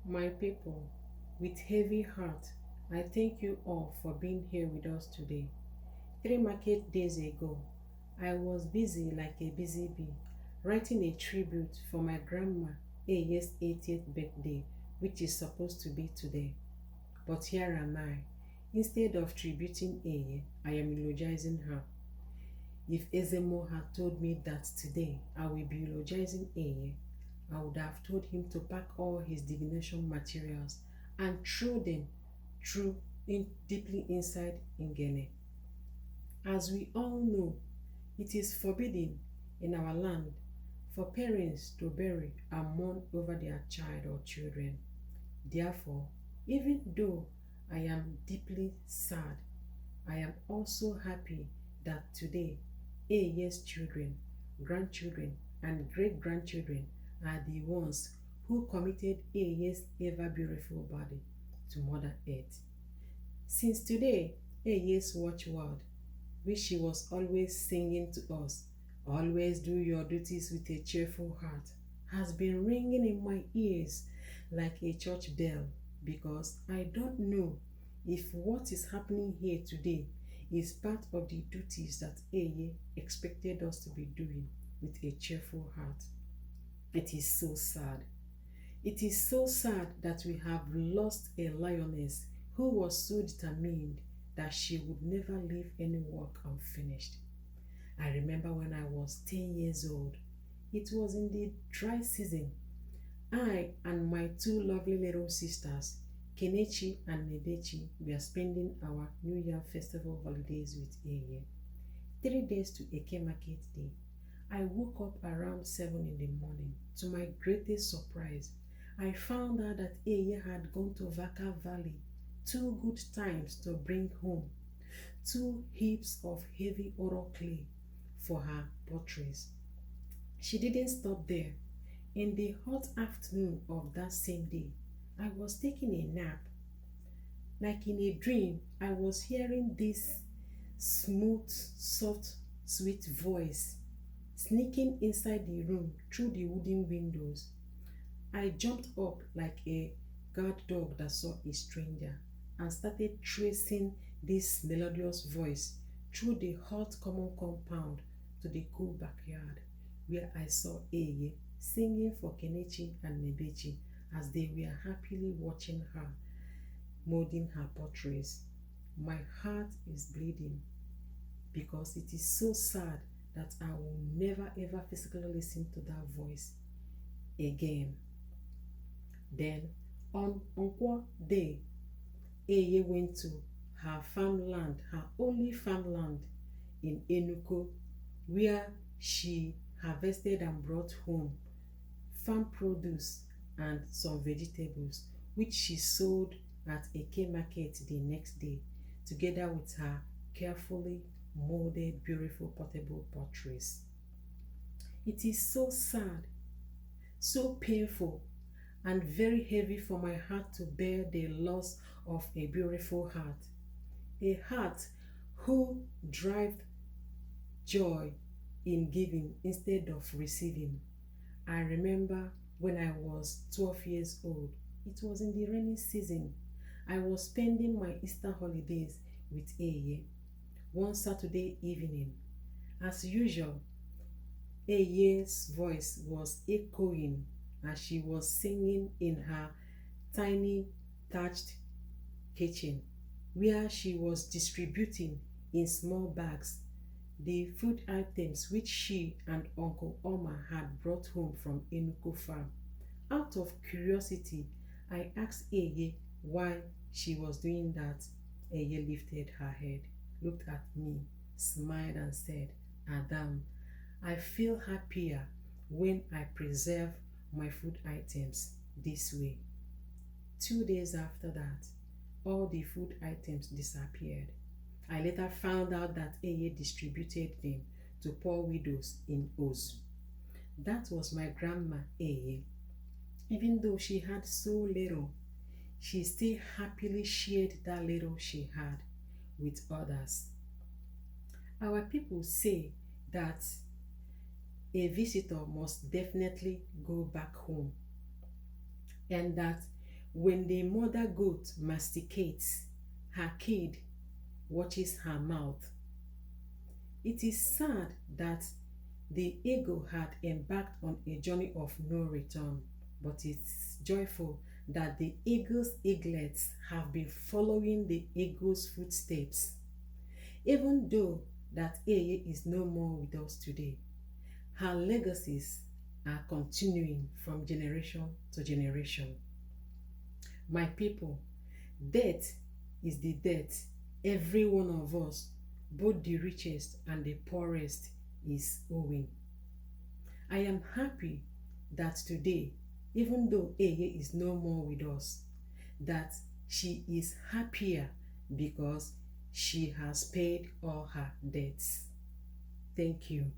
My people, with heavy heart, I thank you all for being here with us today. 3 market days ago, I was busy like a busy bee, writing a tribute for my grandma Eye's 80th birthday, which is supposed to be today. But here am I. Instead of tributing Eye, I am eulogizing her. If Ezemo had told me that today I will be eulogizing Eye, I would have told him to pack all his divination materials and throw them through deeply inside Ngene. As we all know, it is forbidden in our land for parents to bury and mourn over their child or children. Therefore, even though I am deeply sad, I am also happy that today Eye's children, grandchildren, and great grandchildren are the ones who committed Eye's ever beautiful body to Mother Earth. Since today, Eye's watchword, which she was always singing to us, always do your duties with a cheerful heart, has been ringing in my ears like a church bell because I don't know if what is happening here today is part of the duties that Eye expected us to be doing with a cheerful heart. It is so sad. It is so sad that we have lost a lioness who was so determined that she would never leave any work unfinished. I remember when I was 10 years old. It was in the dry season. I and my two lovely little sisters, Kenechi and Nedechi, were spending our New Year festival holidays with Eye. 3 days to Eke Market Day. I woke up around 7 in the morning. To my greatest surprise, I found out that Eye had gone to Vaka Valley 2 good times to bring home 2 heaps of heavy oral clay for her portraits. She didn't stop there. In the hot afternoon of that same day, I was taking a nap. Like in a dream, I was hearing this smooth, soft, sweet voice sneaking inside the room through the wooden windows. I jumped up like a guard dog that saw a stranger and started tracing this melodious voice through the hot common compound to the cool backyard where I saw Eye singing for Kenechi and Nebechi as they were happily watching her molding her portraits. My heart is bleeding because it is so sad that I will never ever physically listen to that voice again. Then on Nkwo Day, Eye went to her farmland, her only farmland in Enugu, where she harvested and brought home farm produce and some vegetables, which she sold at Eke Market the next day, together with her carefully molded, beautiful portable portraits. It is so sad, so painful, and very heavy for my heart to bear the loss of a beautiful heart. A heart who derived joy in giving instead of receiving. I remember when I was 12 years old. It was in the rainy season. I was spending my Easter holidays with Eye one Saturday evening. As usual, Eye's voice was echoing as she was singing in her tiny thatched kitchen, where she was distributing in small bags the food items which she and Uncle Omar had brought home from Enugu farm. Out of curiosity, I asked Eye why she was doing that. Eye lifted her head, looked at me, smiled and said, Adam, I feel happier when I preserve my food items this way. 2 days after that, all the food items disappeared. I later found out that Eye distributed them to poor widows in Oz. That was my grandma Eye. Even though she had so little, she still happily shared that little she had with others. Our people say that a visitor must definitely go back home, and that When the mother goat masticates, her kid watches her mouth. It is sad that the eagle had embarked on a journey of no return, but it's joyful that the eagle's eaglets have been following the eagle's footsteps. Even though that Eeye is no more with us today, her legacies are continuing from generation to generation. My people, death is the death every one of us, both the richest and the poorest, is owing. I am happy that today, even though Eeye is no more with us, that she is happier because she has paid all her debts. Thank you.